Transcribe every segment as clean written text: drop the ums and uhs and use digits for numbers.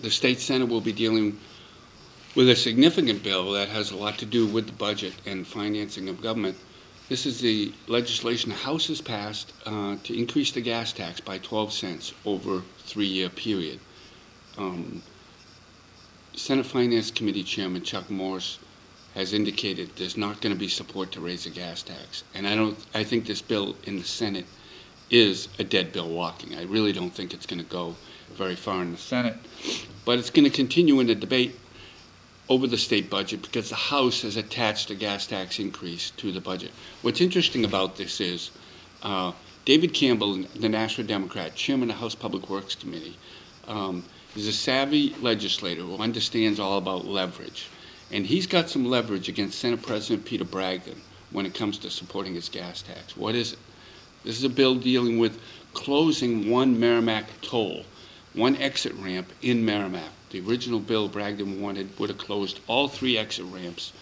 the state Senate will be dealing with a significant bill that has a lot to do with the budget and financing of government. This is the legislation the House has passed to increase the gas tax by 12 cents over a 3-year period. Senate Finance Committee Chairman Chuck Morse has indicated there's not going to be support to raise the gas tax. And I think this bill in the Senate is a dead bill walking. I really don't think it's going to go very far in the Senate. But it's going to continue in the debate over the state budget because the House has attached a gas tax increase to the budget. What's interesting about this is David Campbell, the National Democrat, chairman of the House Public Works Committee, is a savvy legislator who understands all about leverage. And he's got some leverage against Senate President Peter Bragdon when it comes to supporting his gas tax. What is it? This is a bill dealing with closing one Merrimack toll, one exit ramp in Merrimack. The original bill Bragdon wanted would have closed all 3 exit ramps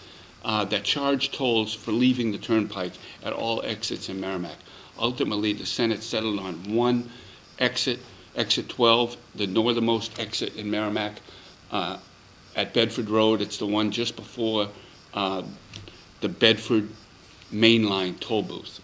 that charge tolls for leaving the turnpike at all exits in Merrimack. Ultimately, the Senate settled on one exit, exit 12, the northernmost exit in Merrimack at Bedford Road. It's the one just before the Bedford Main Line toll booth.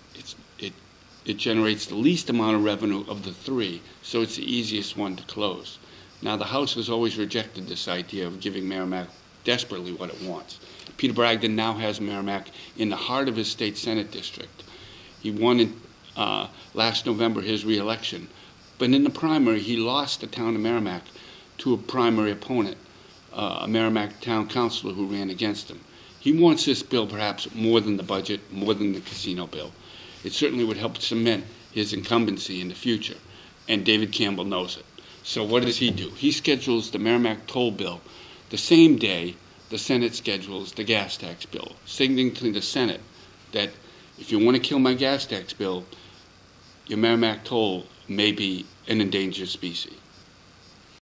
It generates the least amount of revenue of the 3, so it's the easiest one to close. Now, the House has always rejected this idea of giving Merrimack desperately what it wants. Peter Bragdon now has Merrimack in the heart of his state Senate district. He won in, last November his re-election, but in the primary he lost the town of Merrimack to a primary opponent, a Merrimack town councilor who ran against him. He wants this bill perhaps more than the budget, more than the casino bill. It certainly would help cement his incumbency in the future, and David Campbell knows it. So what does he do? He schedules the Merrimack toll bill the same day the Senate schedules the gas tax bill, signaling to the Senate that if you want to kill my gas tax bill, your Merrimack toll may be an endangered species.